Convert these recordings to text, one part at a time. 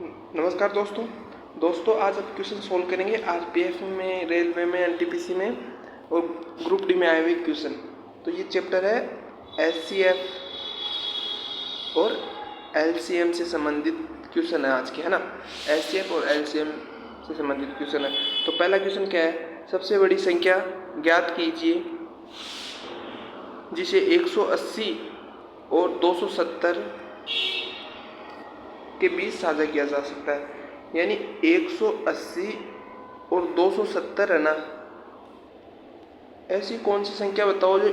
नमस्कार दोस्तों आज आप क्वेश्चन सोल्व करेंगे आरपीएफ में, रेलवे में, एनटीपीसी में और ग्रुप डी में आए हुए क्वेश्चन। तो ये चैप्टर है एचसीएफ और एलसीएम से संबंधित क्वेश्चन है आज के, है ना। एचसीएफ और एलसीएम से संबंधित क्वेश्चन है। तो पहला क्वेश्चन क्या है, सबसे बड़ी संख्या ज्ञात कीजिए जिसे 180 और 270 के बीच साझा किया जा सकता है। यानी 180 और 270 है ना, ऐसी कौन सी संख्या बताओ जो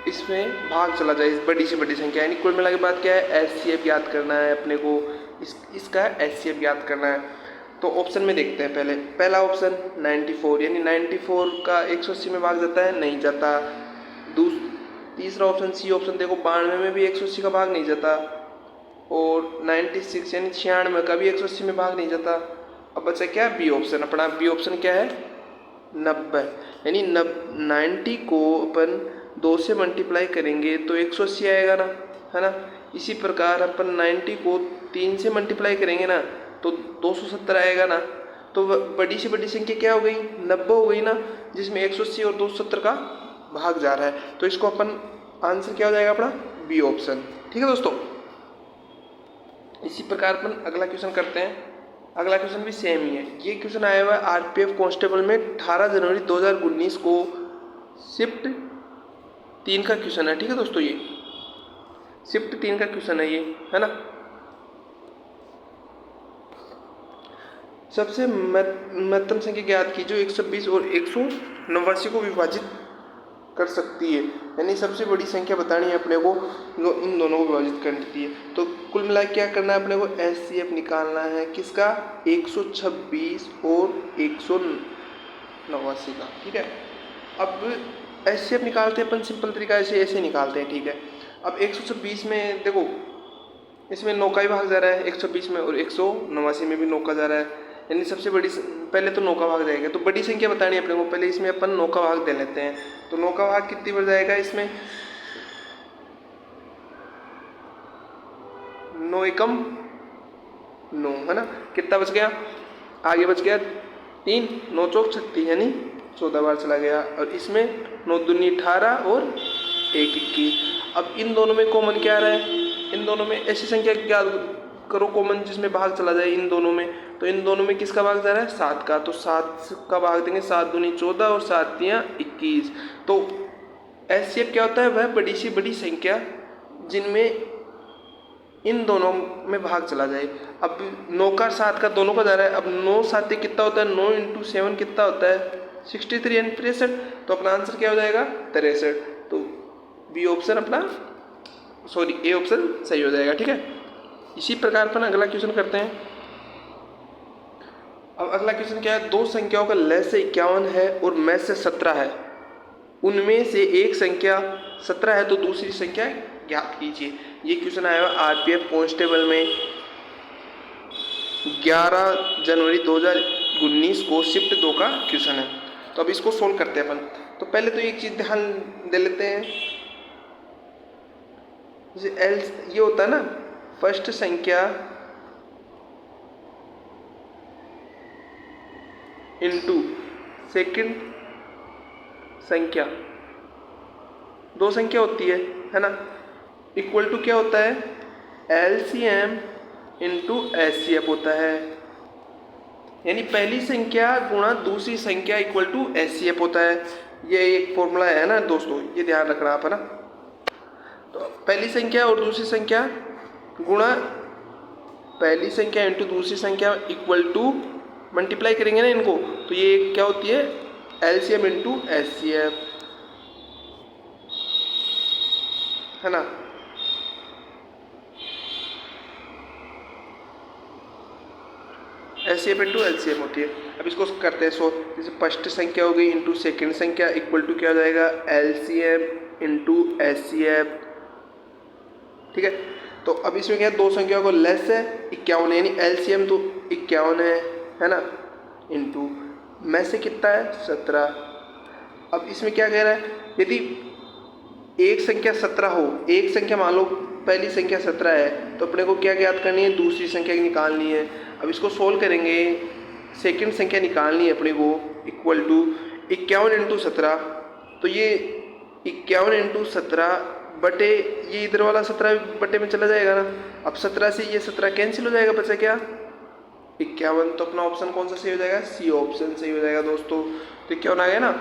इसमें भाग चला जाए, इस बड़ी से बड़ी संख्या। यानी कुल मिला के बात क्या है, एचसीएफ याद करना है अपने को, इसका एचसीएफ याद करना है। तो ऑप्शन में देखते हैं। पहला ऑप्शन 94, यानी 94 का 180 में भाग जाता है, नहीं जाता। तीसरा ऑप्शन सी ऑप्शन देखो, 92 में भी 180 का भाग नहीं जाता। और 96 यानी 96 का भी 180 में भाग नहीं जाता। अब बचा क्या, बी ऑप्शन। अपना बी ऑप्शन क्या है, 90। यानी 90 को अपन 2 से मल्टीप्लाई करेंगे तो 180 आएगा ना, है ना। इसी प्रकार अपन 90 को 3 से मल्टीप्लाई करेंगे ना तो 270 आएगा ना। तो बड़ी से बड़ी संख्या क्या हो गई, 90 हो गई ना, जिसमें 180 और 270 का भाग जा रहा है। तो इसको अपन आंसर क्या हो जाएगा अपना, बी ऑप्शन। ठीक है दोस्तों। इसी प्रकार अपन अगला क्वेश्चन करते हैं। अगला क्वेश्चन भी सेम ही है। ये क्वेश्चन आया हुआ है आरपीएफ कांस्टेबल में 18 जनवरी 2019 को, शिफ्ट 3 का क्वेश्चन है। ठीक है दोस्तों, ये शिफ्ट 3 का क्वेश्चन है, ये है ना। सबसे महत्तम संख्या ज्ञात की जो 120 और 189 को विभाजित कर सकती है। यानी सबसे बड़ी संख्या बतानी है अपने को जो इन दोनों को विभाजित करती है। तो कुल मिला क्या करना है अपने को, एचसीएफ निकालना है किसका, 126 और 189 का। ठीक है। अब एचसीएफ निकालते हैं अपन सिंपल तरीका से, ऐसे निकालते हैं। ठीक है। अब 126 में देखो, इसमें 9 का ही भाग जा रहा है 126 में, और 189 में भी 9 का जा रहा है। यानी सबसे बड़ी, पहले तो 9 का भाग जाएगा। तो बड़ी संख्या बतानी है अपने को, पहले इसमें अपन 9 का भाग दे लेते हैं। तो 9 का भाग कितनी बार जाएगा इसमें, 9 एकम 9, है ना। कितना बच गया, आगे बच गया 3, 9 चौक 36, यानी 14 बार चला गया। और इसमें 9 दूनी 18 और 1 21। अब इन दोनों में कॉमन क्या आ रहा है, इन दोनों में ऐसी संख्या क्या करो कॉमन जिसमें भाग चला जाए इन दोनों में। तो इन दोनों में किसका भाग जा रहा है, 7 का। तो 7 का भाग देंगे, 7 दूनी 14 और 7 तियां 21। तो एचसीएफ क्या होता है, वह बड़ी से बड़ी संख्या जिनमें इन दोनों में भाग चला जाए। अब 9 का 7 का दोनों का जा रहा है। अब 9 7 कितना होता है, 9 × 7 कितना होता है, 63 यानी 63। तो अपना आंसर क्या हो जाएगा, 63। तो बी ऑप्शन अपना, सॉरी ए ऑप्शन सही हो जाएगा। ठीक है। इसी प्रकार अपन अगला क्वेश्चन करते हैं। अब अगला क्वेश्चन क्या है, दो संख्याओं का लय से 51 है और मैं से 17 है, उनमें से एक संख्या 17 है तो दूसरी संख्या ज्ञात कीजिए। ये क्वेश्चन आया हुआ आरपीएफ कांस्टेबल में 11 जनवरी 2019 को, शिफ्ट 2 का क्वेश्चन है। तो अब इसको सोल्व करते हैं अपन। तो पहले तो एक चीज ध्यान दे लेते हैं, जैसे एल ये होता है ना, फर्स्ट संख्या इनटू सेकंड संख्या, दो संख्या होती है ना। इक्वल टू क्या होता है, एलसीएम इनटू एचसीएफ होता है। यानी पहली संख्या गुणा दूसरी संख्या इक्वल टू एचसीएफ होता है। ये एक फॉर्मूला है ना दोस्तों, ये ध्यान रखना आप, है ना। तो पहली संख्या और दूसरी संख्या गुणा पहली संख्या इंटू दूसरी संख्या इक्वल टू, मल्टीप्लाई करेंगे ना इनको, तो ये क्या होती है, एलसीएम इंटू एचसीएफ, है ना। एचसीएफ इंटू एलसीएम होती है। अब इसको करते हैं सोल्व। जैसे फर्स्ट संख्या हो गई इंटू सेकेंड संख्या इक्वल टू क्या हो जाएगा, एलसीएम इंटू एचसीएफ। ठीक है। तो अब इसमें क्या है, दो संख्याओं को लेस है 51 है, यानी एलसीएम तो 51 है ना, इंटू में से कितना है 17। अब इसमें क्या कह रहा है, यदि एक संख्या 17 हो, एक संख्या मान लो पहली संख्या 17 है, तो अपने को क्या ज्ञात करनी है, दूसरी संख्या निकालनी है। अब इसको सोल्व करेंगे, सेकंड संख्या निकालनी है अपने को, इक्वल टू 51 इंटू 17। तो ये 51 इंटू 17 बटे ये इधर वाला 17 बटे में चला जाएगा ना। अब 17 से ये 17 कैंसिल हो जाएगा, बचा क्या 51। तो अपना ऑप्शन कौन सा सही हो जाएगा, सी ऑप्शन सही हो जाएगा दोस्तों। तो 51 आ गया ना।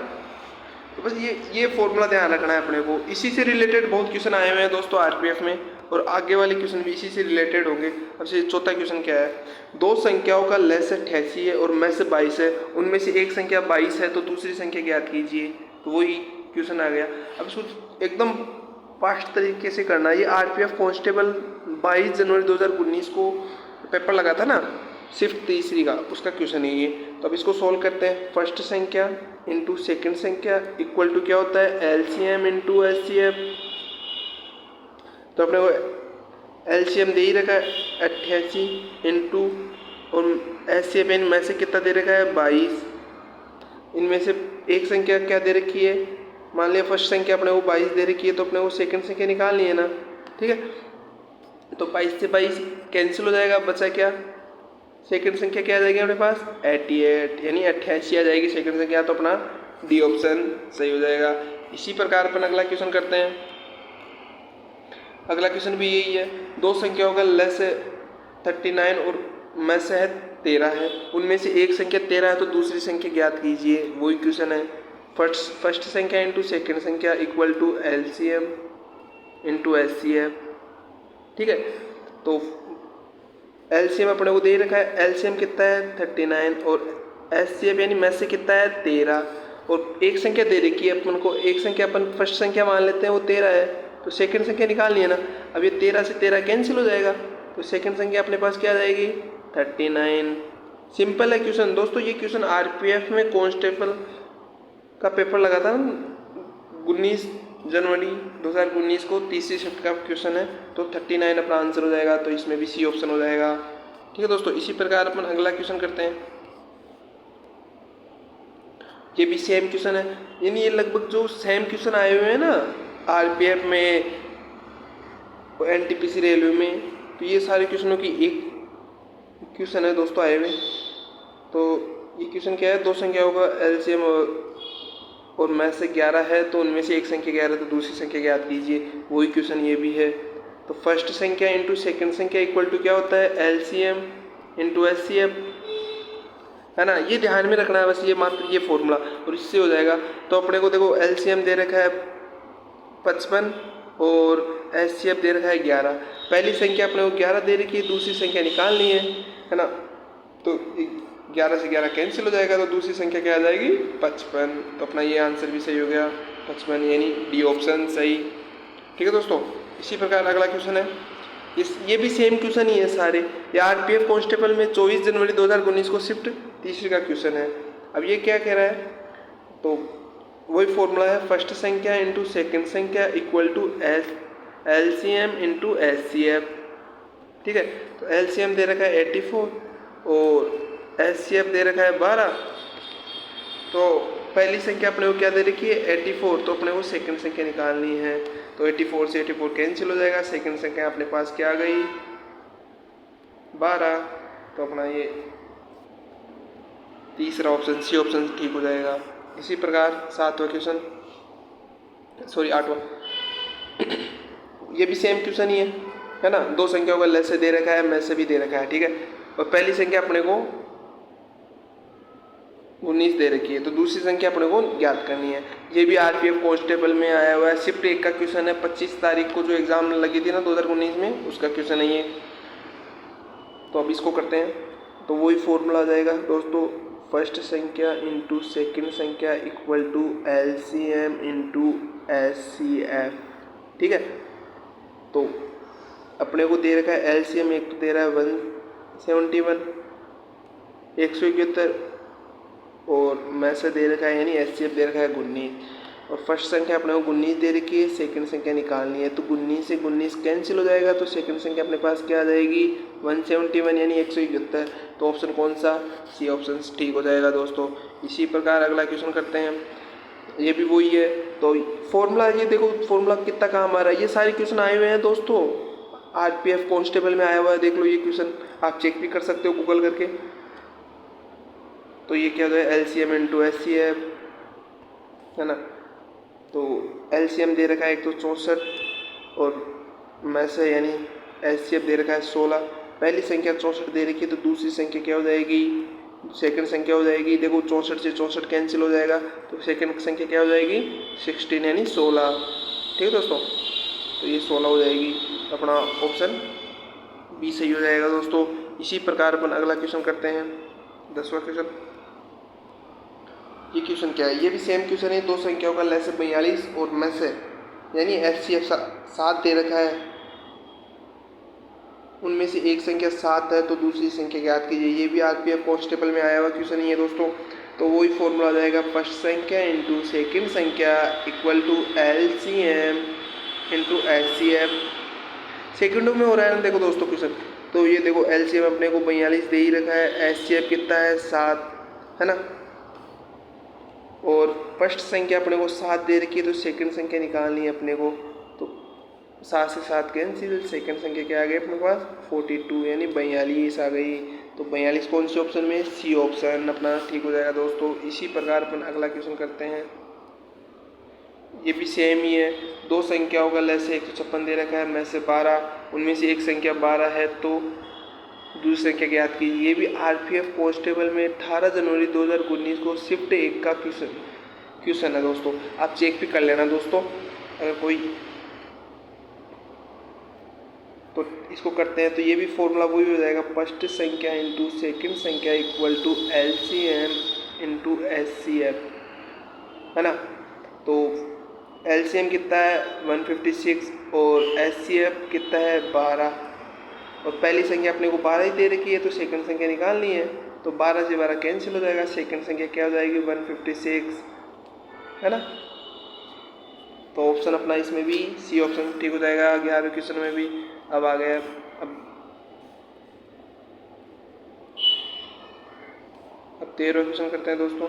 तो बस ये फॉर्मूला ध्यान रखना है अपने को। इसी से रिलेटेड बहुत क्वेश्चन आए हुए हैं दोस्तों आरपीएफ में, और आगे वाले क्वेश्चन भी इसी से रिलेटेड होंगे। अब से चौथा क्वेश्चन क्या है, दो संख्याओं का लस 88 है और मैस 22 है, उनमें से एक संख्या 22 है तो दूसरी संख्या ज्ञात कीजिए। तो वही क्वेश्चन आ गया। अब इसको एकदम फास्ट तरीके से करना है। ये आरपीएफ कांस्टेबल 22 जनवरी 2019 को पेपर लगा था ना, शिफ्ट तीसरी का, उसका क्वेश्चन है ये। तो अब इसको सोल्व करते हैं। फर्स्ट संख्या इंटू सेकेंड संख्या इक्वल टू क्या होता है, एलसीएम इंटू एचसीएफ। तो अपने को एलसीएम दे ही रखा है 88 इंटू, और एचसीएफ इनमें से कितना दे रखा है 22। इनमें से एक संख्या क्या दे रखी है, मान लिया फर्स्ट संख्या अपने को 22 दे रखी है, तो अपने को सेकंड संख्या निकालनी है ना। ठीक है, तो 22 से 22 कैंसिल हो जाएगा, बचा क्या, सेकंड संख्या क्या आ जाएगी अपने पास 88, यानी 88 आ जाएगी सेकंड संख्या। तो अपना डी ऑप्शन सही हो जाएगा। इसी प्रकार अपन अगला क्वेश्चन करते हैं। अगला क्वेश्चन भी यही है, दो संख्याओं का लस 39 और मैस है 13 है, उनमें से एक संख्या 13 है तो दूसरी संख्या ज्ञात कीजिए। वही क्वेश्चन है। फर्स्ट संख्या इंटू सेकेंड संख्या equal to LCM into HCF. ठीक है, तो एलसीएम अपने को दे रखा है, एलसीएम कितना है 39 और एचसीएफ यानी मैस से कितना है 13, और एक संख्या दे रखी है अपन को, एक संख्या अपन फर्स्ट संख्या मान लेते हैं वो 13 है, तो सेकंड संख्या निकालनी है ना। अब ये 13 से 13 कैंसिल हो जाएगा, तो सेकंड संख्या अपने पास क्या आ जाएगी 39। सिंपल है क्वेश्चन दोस्तों। ये क्वेश्चन आरपीएफ में कांस्टेबल का पेपर लगा था 19 जनवरी 2019 को, तीसरी शिफ्ट का क्वेश्चन है। तो 39 अपना आंसर हो जाएगा। तो इसमें भी सी ऑप्शन हो जाएगा। ठीक है दोस्तों, इसी प्रकार अपन अगला क्वेश्चन करते हैं। ये भी सेम क्वेश्चन है, यानी ये लगभग जो सेम क्वेश्चन आए हुए हैं ना आरपीएफ में, एनटीपीसी रेलवे में, तो ये सारे क्वेश्चनों की एक क्वेश्चन है दोस्तों आए हुए। तो ये क्वेश्चन क्या है, दो संख्याओं का एलसीएम और मैथ से 11 है, तो उनमें से एक संख्या 11 तो दूसरी संख्या ज्ञात कीजिए। वही क्वेश्चन ये भी है। तो फर्स्ट संख्या इंटू सेकेंड संख्या इक्वल टू क्या होता है, एलसीएम इंटू एचसीएफ, है ना। ये ध्यान में रखना है बस, ये मात्र ये फॉर्मूला, और इससे हो जाएगा। तो अपने को देखो एलसीएम दे रखा है 55 और एचसीएफ दे रखा है 11। पहली संख्या अपने को 11 दे रखी है, दूसरी संख्या निकालनी है ना। तो 11 से 11 कैंसिल हो जाएगा, तो दूसरी संख्या क्या आ जाएगी 55। तो अपना ये आंसर भी सही हो गया 55, यानी डी ऑप्शन सही। ठीक है दोस्तों, इसी प्रकार अगला क्वेश्चन है, ये भी सेम क्वेश्चन ही है सारे। ये आरपीएफ कांस्टेबल में 24 जनवरी 2019 को शिफ्ट तीसरी का क्वेश्चन है। अब ये क्या कह रहा है, तो वही फॉर्मूला है, फर्स्ट संख्या इंटू सेकेंड संख्या equal to LCM into HCF. ठीक है, तो एलसीएम दे रखा है 84 और एचसीएफ दे रखा है 12। तो पहली संख्या अपने को क्या दे रखी है 84, तो अपने को सेकंड संख्या निकालनी है। तो 84 से 84 कैंसिल हो जाएगा, सेकंड संख्या अपने पास क्या आ गई 12। तो अपना ये तीसरा ऑप्शन सी ऑप्शन ठीक हो जाएगा। इसी प्रकार सातवां क्वेश्चन, सॉरी 8वां, ये भी सेम क्वेश्चन ही है ना। दो संख्याओं का लस से दे रखा है, मैस से भी दे रखा है। ठीक है, और पहली संख्या अपने को 19 दे रखी है, तो दूसरी संख्या अपने को ज्ञात करनी है। ये भी आरपीएफ कांस्टेबल में आया हुआ है, शिफ्ट 1 का क्वेश्चन है। 25 तारीख को जो एग्जाम लगी थी ना 2019 में, उसका क्वेश्चन है ये। तो अब इसको करते हैं, तो वही फॉर्मूला आ जाएगा दोस्तों, फर्स्ट संख्या इंटू सेकेंड संख्या equal to LCM into HCF. ठीक है, तो अपने को दे रखा है एलसीएम, एक तो दे रहा है 171 171, और मैथ से दे रखा है यानी एचसीएफ दे रखा है 19, और फर्स्ट संख्या अपने को 19 दे रखी है, सेकंड संख्या निकालनी है। तो 19 से 19 कैंसिल हो जाएगा, तो सेकंड संख्या अपने पास क्या आ जाएगी 171 यानी 171। तो ऑप्शन कौन सा, सी ऑप्शन ठीक हो जाएगा दोस्तों। इसी प्रकार अगला क्वेश्चन करते हैं, ये भी वही है। तो फॉर्मूला, ये देखो फॉर्मूला कितना काम आ रहा है। ये सारे क्वेश्चन आए हुए हैं दोस्तों आरपीएफ कांस्टेबल में आया हुआ है, देख लो ये क्वेश्चन, आप चेक भी कर सकते हो गूगल करके। तो ये क्या होता है LCM इंटू SCF, है ना। तो LCM दे रखा है 164 और में से यानी SCF दे रखा है 16। पहली संख्या 64 दे रखी है तो दूसरी संख्या क्या हो जाएगी, सेकंड संख्या हो जाएगी। देखो 64 से 64 कैंसिल हो जाएगा तो सेकंड संख्या क्या हो जाएगी 16 यानी 16। ठीक है दोस्तों, तो ये 16 हो जाएगी, अपना ऑप्शन बी सही हो जाएगा दोस्तों। इसी प्रकार अपन अगला क्वेश्चन करते हैं, 10वां क्वेश्चन। ये क्वेश्चन क्या है, ये भी सेम क्वेश्चन है। दो संख्याओं का लैसे 42 और में से यानी SCF 7 दे रखा है, उनमें से एक संख्या 7 है तो दूसरी संख्या ज्ञात कीजिए। ये भी आरपीएफ कांस्टेबल में आया हुआ क्वेश्चन ही है दोस्तों। तो वही फॉर्मूला आ जाएगा फर्स्ट संख्या इंटू सेकेंड संख्या equal to LCM into SCF। सेकेंडों में हो रहा है ना देखो दोस्तों क्वेश्चन। तो ये देखो LCM अपने को 42 दे ही रखा है, SCF कितना है 7, है ना। और फर्स्ट संख्या अपने को 7 दे रखी है तो सेकंड संख्या निकालनी है अपने को। तो 7 से 7 कैंसिल, सेकंड संख्या क्या आ गई अपने पास 42 यानी 42 आ गई। तो 42 कौन से ऑप्शन में, सी ऑप्शन अपना ठीक हो जाएगा दोस्तों। इसी प्रकार अपन अगला क्वेश्चन करते हैं। ये भी सेम ही है। दो संख्याओं का लैसे 156 दे रखा है, में से 12, उनमें से एक संख्या 12 है तो दूसरी संख्या ज्ञात की। ये भी आरपीएफ कांस्टेबल में 18 जनवरी 2019 को शिफ्ट 1 का क्वेश्चन है दोस्तों। आप चेक भी कर लेना दोस्तों अगर कोई। तो इसको करते हैं तो ये भी फॉर्मूला वही हो जाएगा फर्स्ट संख्या इंटू सेकेंड संख्या equal to LCM into SCF, है ना। तो LCM कितना है 156 और SCF कितना है 12। और पहली संख्या अपने को 12 ही दे रखी है तो सेकंड संख्या निकालनी है। तो 12 से 12 कैंसिल हो जाएगा, सेकंड संख्या क्या हो जाएगी 156, है ना। तो ऑप्शन अपना इसमें भी सी ऑप्शन ठीक हो जाएगा। 11वें क्वेश्चन में भी अब आ गया। अब 13वां क्वेश्चन करते हैं दोस्तों।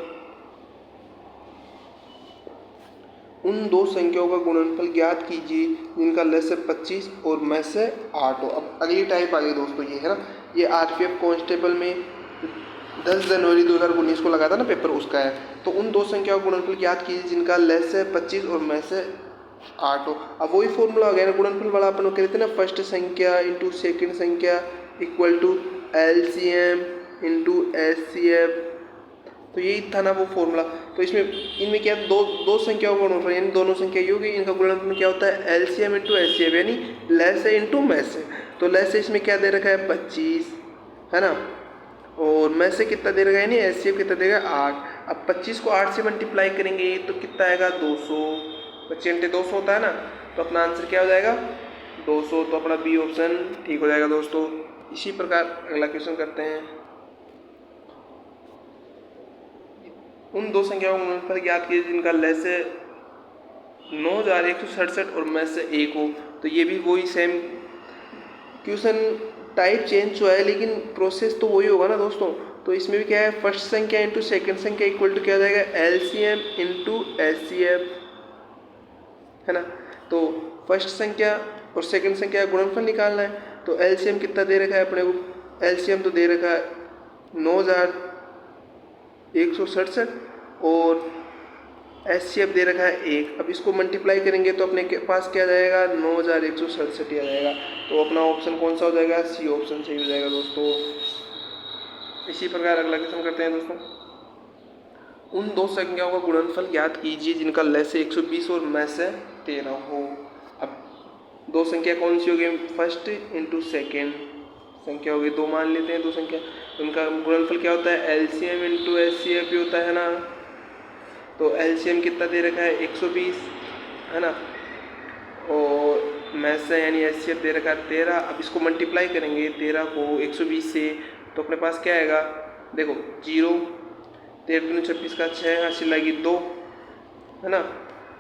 उन दो संख्याओं का गुणनफल ज्ञात कीजिए जिनका लैसे 25 और में से 8 हो। अब अगली टाइप आ गई दोस्तों, ये है ना, ये आरपीएफ कांस्टेबल में 10 जनवरी 2019 को लगा था ना पेपर, उसका है। तो उन दो संख्याओं का गुणनफल ज्ञात कीजिए जिनका लैसे 25 और में से 8 हो। अब वही फॉर्मूला हो गया ना गुणनफल वाला, अपन कहते थे ना फर्स्ट संख्या इंटू सेकेंड संख्या equal to LCM into SCF। तो यही था ना वो फॉर्मूला। तो इसमें इनमें क्या दो संख्याओं का गुणनफल यानी दोनों संख्या ये होगी, इनका गुणनफल क्या होता है LCM इंटू SCF यानी लैसे इंटू में से। तो लैसे इसमें क्या दे रखा है 25, है ना, और में से कितना दे रखा है यानी SCF कितना देगा 8। अब 25 को 8 से मल्टीप्लाई करेंगे तो कितना आएगा 200, 25 × 200 होता है ना। तो अपना आंसर क्या हो जाएगा 200। तो अपना बी ऑप्शन ठीक हो जाएगा दोस्तों। इसी प्रकार अगला क्वेश्चन करते हैं। उन दो संख्याओं का गुणनफल ज्ञात कीजिए जिनका लैसे 9167 और में से 1 हो। तो ये भी वही सेम क्वेश्चन, टाइप चेंज हुआ है लेकिन प्रोसेस तो वही होगा ना दोस्तों। तो इसमें भी क्या है फर्स्ट संख्या इंटू सेकेंड संख्या इक्वल टू क्या हो जाएगा LCM इंटू SCF, है ना। तो फर्स्ट संख्या और सेकंड संख्या का गुणनफल निकालना है। तो LCM कितना दे रखा है अपने को, LCM तो दे रखा है 9167 और SCF दे रखा है 1। अब इसको मल्टीप्लाई करेंगे तो अपने के पास क्या जाएगा 9167 ही आ जाएगा। तो अपना ऑप्शन कौन सा हो जाएगा, सी ऑप्शन सही हो जाएगा दोस्तों। इसी प्रकार अगला क्वेश्चन करते हैं दोस्तों। उन दो संख्याओं का गुणनफल ज्ञात कीजिए जिनका लैसे 120 और में से 13 हो। अब दो संख्या कौन सी होगी, फर्स्ट इंटू सेकेंड संख्या होगी, दो मान लेते हैं दो संख्या। उनका गुणनफल क्या होता है LCM इंटू SCF भी होता है ना। तो LCM कितना दे रखा है 120, है ना, और में से यानी SCF दे रखा है 13। अब इसको मल्टीप्लाई करेंगे 13 को 120 से तो अपने पास क्या आएगा देखो 0, 13 दूनी 26 का 6 हासिल आएगी 2, है ना।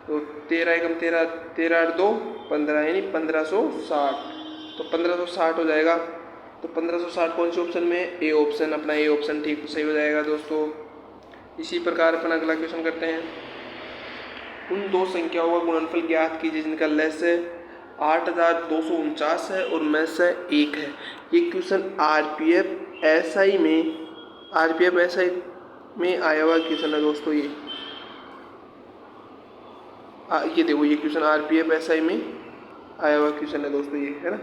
तो 13 एकम 13, 13 8 2 15 यानी 1560। तो 1560 हो जाएगा। तो 1560 कौन से ऑप्शन में, ए ऑप्शन, अपना ए ऑप्शन ठीक सही हो जाएगा दोस्तों। इसी प्रकार अपन अगला क्वेश्चन करते हैं। उन दो संख्याओं का गुणनफल ज्ञात कीजिए जिनका लैसे 8,249 है और मैथ्स है 1 है। ये क्वेश्चन आरपीएफ एसआई में आया हुआ क्वेश्चन है दोस्तों। ये देखो, ये क्वेश्चन आरपीएफ एसआई में आया हुआ क्वेश्चन है दोस्तों, ये है ना।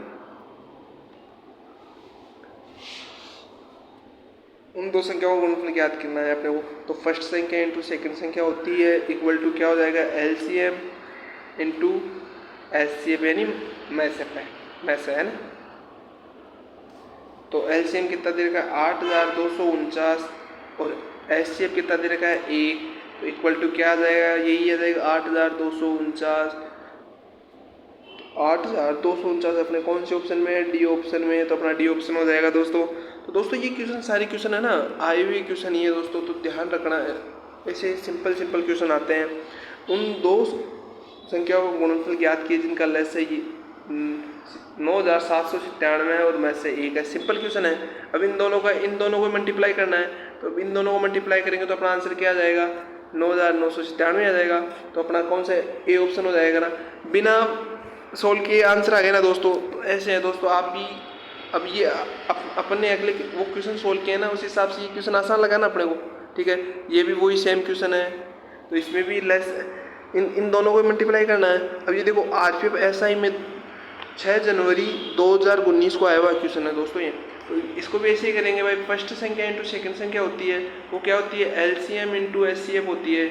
उन दो संख्याओं का गुणनफल ज्ञात करना है अपने को। तो फर्स्ट संख्या इंटू सेकंड संख्या होती है इक्वल टू क्या हो जाएगा, एलसीएम इंटू एचसीएफ, यानी मैथ है ना। तो एलसीएम कितना दे रखा है 8,249 और एचसीएफ कितना दे रखा है 1, तो इक्वल टू क्या आ जाएगा, यही आ जाएगा 8,249। 8,249 अपने कौन से ऑप्शन में है, डी ऑप्शन में है, तो अपना डी ऑप्शन हो जाएगा दोस्तों। तो दोस्तों ये क्वेश्चन सारे क्वेश्चन है ना आए हुए क्वेश्चन ही है दोस्तों, तो ध्यान रखना है। ऐसे सिंपल क्वेश्चन आते हैं। उन दो संख्याओं का गुणनफल ज्ञात किए जिनका लेस है 9,797 है और में से 1 है। सिंपल क्वेश्चन है। अब इन दोनों को मल्टीप्लाई करना है, तो इन दोनों को मल्टीप्लाई करेंगे तो अपना आंसर क्या आ जाएगा, 9,997 आ जाएगा। तो अपना कौन सा ए ऑप्शन हो जाएगा ना, बिना सोल्व किए आंसर आ गया ना दोस्तों। तो ऐसे है दोस्तों, आप भी अब ये अपन ने अगले वो क्वेश्चन सोल्व किए ना, उस हिसाब से ये क्वेश्चन आसान लगा ना अपने को, ठीक है। ये भी वही सेम क्वेश्चन है, तो इसमें भी लेस इन दोनों को मल्टीप्लाई करना है। अब ये देखो आरपीएफ एसआई में 6 जनवरी 2019 को आया हुआ क्वेश्चन है दोस्तों ये। तो इसको भी ऐसे ही करेंगे भाई, फर्स्ट संख्या इंटू सेकंड संख्या होती है, वो क्या होती है, एलसीएम इंटू एचसीएफ होती है।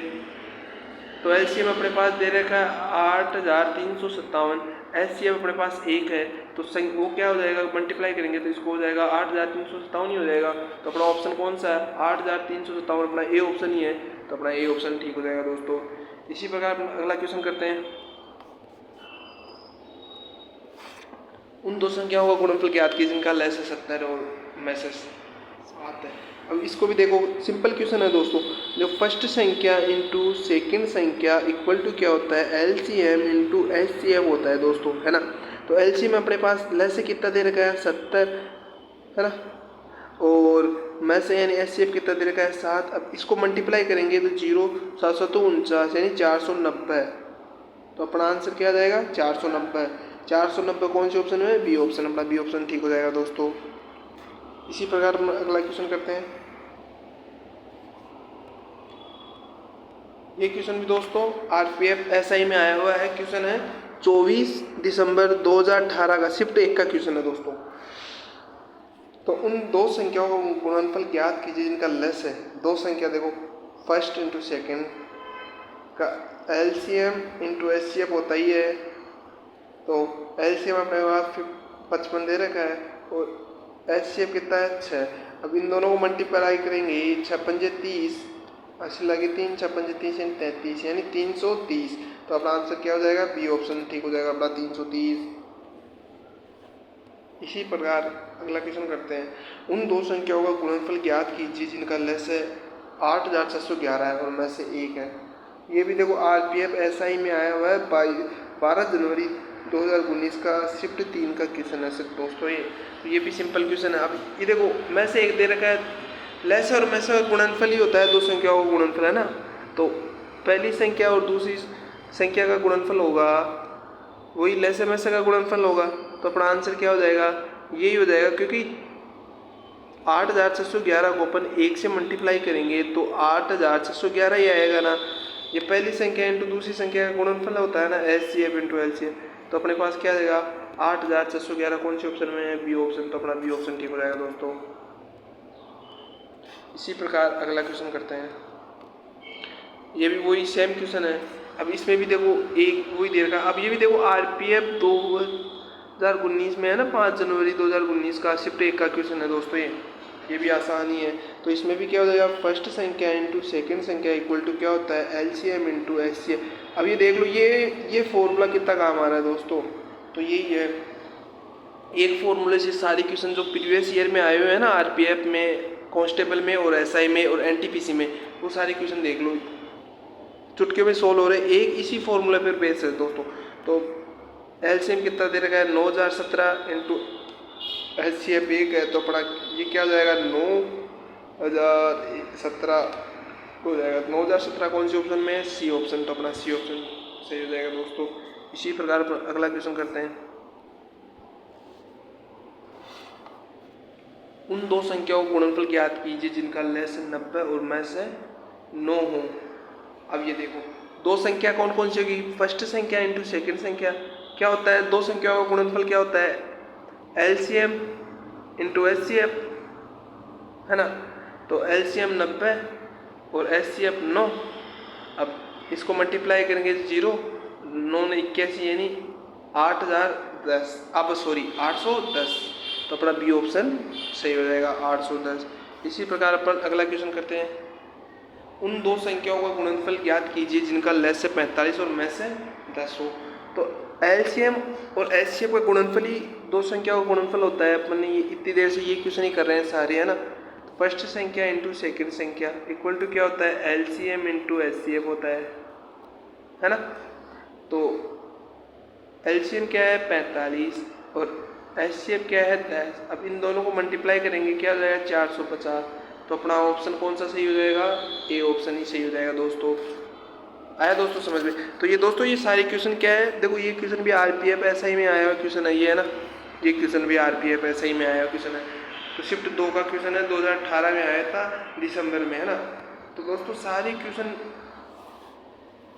तो एलसीएम अपने पास दे रखा है 8,357, एचसीएफ अपने पास 1 है, तो वो क्या हो जाएगा, मल्टीप्लाई करेंगे तो इसको हो जाएगा 8,357 ही हो जाएगा। तो अपना ऑप्शन कौन सा है, 8,357, अपना ए ऑप्शन ही है, तो अपना ए ऑप्शन ठीक हो जाएगा दोस्तों। इसी प्रकार अगला क्वेश्चन करते हैं। उन दो संख्याओं का गुणनफल ज्ञात कीजिए जिनका लेस है 70 और में से 7 है। अब इसको भी देखो, सिंपल क्वेश्चन है दोस्तों। जो फर्स्ट संख्या इंटू सेकेंड संख्या इक्वल टू क्या होता है, एलसीएम इंटू एचसीएफ होता है दोस्तों, है ना। तो एलसीएम अपने पास लेस से कितना दे रखा है 70, है ना, और में से यानी एचसीएफ कितना दे रखा है 7। अब इसको मल्टीप्लाई करेंगे तो 0,749 यानी 490, तो अपना आंसर क्या आ जाएगा 490। 490 कौन से ऑप्शन में, बी ऑप्शन, अपना बी ऑप्शन ठीक हो जाएगा दोस्तों। इसी प्रकार अगला क्वेश्चन करते हैं। ये क्वेश्चन भी दोस्तों आरपीएफ एसआई में आया हुआ है। क्वेश्चन है 24 दिसंबर 2018 का शिफ्ट 1 का क्वेश्चन है दोस्तों। तो उन दो संख्याओं का गुणनफल ज्ञात कीजिए जिनका लेस है। दो संख्या देखो, फर्स्ट इंटू सेकेंड का एलसीएम इंटू एचसीएफ होता ही है, तो एलसीएम अपने पास 55 दे रखा है और एचसीएफ कितना है 6। अब इन दोनों को मल्टीप्लाई करेंगे, 6 पंजे 30, 80 लगे 3, 6 पंजे 30 यानी 33 यानी 330। तो अपना आंसर क्या हो जाएगा, बी ऑप्शन ठीक हो जाएगा अपना 330। इसी प्रकार अगला क्वेश्चन करते हैं। उन दो संख्याओं का गुणनफल ज्ञात कीजिए जिनका लेस है 8,611 है और में से 1 है। ये भी देखो आरपीएफ एसआई में आया हुआ है 12 जनवरी 2019 का शिफ्ट 3 का क्वेश्चन है दोस्तों ये भी सिंपल क्वेश्चन है। अब ये देखो में से 1 दे रखा है, लेस और में से गुणनफल ही होता है दो संख्याओं का गुणनफल, है ना। तो पहली संख्या और दूसरी संख्या का गुणनफल होगा वही लेस में से का गुणनफल होगा, तो अपना आंसर क्या हो जाएगा, यही हो जाएगा। क्योंकि 8,611 को अपन 1 से मल्टीप्लाई करेंगे तो 8,611 ही आएगा ना। ये पहली संख्या इंटू दूसरी संख्या का गुणनफल होता है ना, एचसीएफ इंटू एलसीएफ। तो अपने पास क्या आएगा 8,611 कौन से ऑप्शन में है, बी ऑप्शन, तो अपना बी ऑप्शन ठीक हो जाएगा दोस्तों। इसी प्रकार अगला क्वेश्चन करते हैं। ये भी वही सेम क्वेश्चन है। अब इसमें भी देखो एक वही दे रखा। अब ये भी देखो आरपीएफ 2019 में है ना, 5 जनवरी 2019 का शिफ्ट 1 का क्वेश्चन है दोस्तों ये भी आसान ही है। तो इसमें भी क्या हो जाएगा, फर्स्ट संख्या इंटू सेकेंड संख्या इक्वल टू क्या होता है, एलसीएम इंटू एचसीएफ। अब ये देख लो ये फॉर्मूला कितना काम आ रहा है दोस्तों, तो यही है। एक फॉर्मूले से सारी क्वेश्चन जो प्रीवियस ईयर में आए हुए हैं ना, आरपीएफ में, कांस्टेबल में और एसआई में और एनटीपीसी में, वो सारे क्वेश्चन देख लो चुटके में सोल्व हो रहे, एक इसी फॉर्मूले पर बेस है दोस्तों। तो एलसीएम कितना दे रखा है 9,017 इंटू एचसीएफ 1 है, तो अपना ये क्या हो जाएगा 9,017 हो जाएगा। 9,017 कौन सी ऑप्शन में है, सी ऑप्शन, तो अपना सी ऑप्शन सही हो जाएगा दोस्तों। इसी प्रकार अगला क्वेश्चन करते हैं। उन दो संख्याओं का गुणनफल ज्ञात कीजिए जिनका लय से 90 और मैं से 9 हो। अब ये देखो दो संख्या कौन कौन सी होगी, फर्स्ट संख्या इंटू सेकंड संख्या। क्या होता है दो संख्याओं का गुणनफल, क्या होता है एलसीएम इंटू एचसीएफ, है ना। तो एलसीएम 90 और एचसीएफ 9। अब इसको मल्टीप्लाई करेंगे 0 9 ने 81 यानी 8010, अब सॉरी 810। तो अपना बी ऑप्शन सही हो जाएगा 810। इसी प्रकार अपन अगला क्वेश्चन करते हैं। उन दो संख्याओं का गुणनफल ज्ञात कीजिए जिनका लय से 45 और मैं से 10 हो। तो एलसीएम और एचसीएफ का गुणनफल ही दो संख्याओं का गुणनफल होता है। अपन ये इतनी देर से ये क्वेश्चन ही कर रहे हैं सारे, है ना। तो फर्स्ट संख्या इंटू सेकेंड संख्या इक्वल टू क्या होता है एलसीएम इंटू एचसीएफ होता है ना। तो एलसीएम क्या है 45 और एचसीएफ क्या है 10। अब इन दोनों को मल्टीप्लाई करेंगे क्या हो जाएगा 450। तो अपना ऑप्शन कौन सा सही हो जाएगा, ए ऑप्शन ही सही हो जाएगा दोस्तों। आया दोस्तों समझ में। तो ये दोस्तों ये सारे क्वेश्चन क्या है, देखो ये क्वेश्चन भी आरपीएफ ऐसा ही में आया हुआ क्वेश्चन है, ये है ना। ये क्वेश्चन भी आरपीएफ ऐसा ही में आया हुआ क्वेश्चन है। तो शिफ्ट 2 का क्वेश्चन है 2018 में आया था दिसंबर में, है ना। तो दोस्तों सारे क्वेश्चन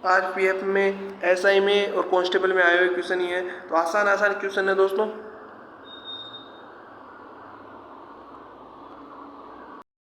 आरपीएफ में, एसआई में और कांस्टेबल में आए हुए क्वेश्चन ही है। तो आसान आसान क्वेश्चन है दोस्तों।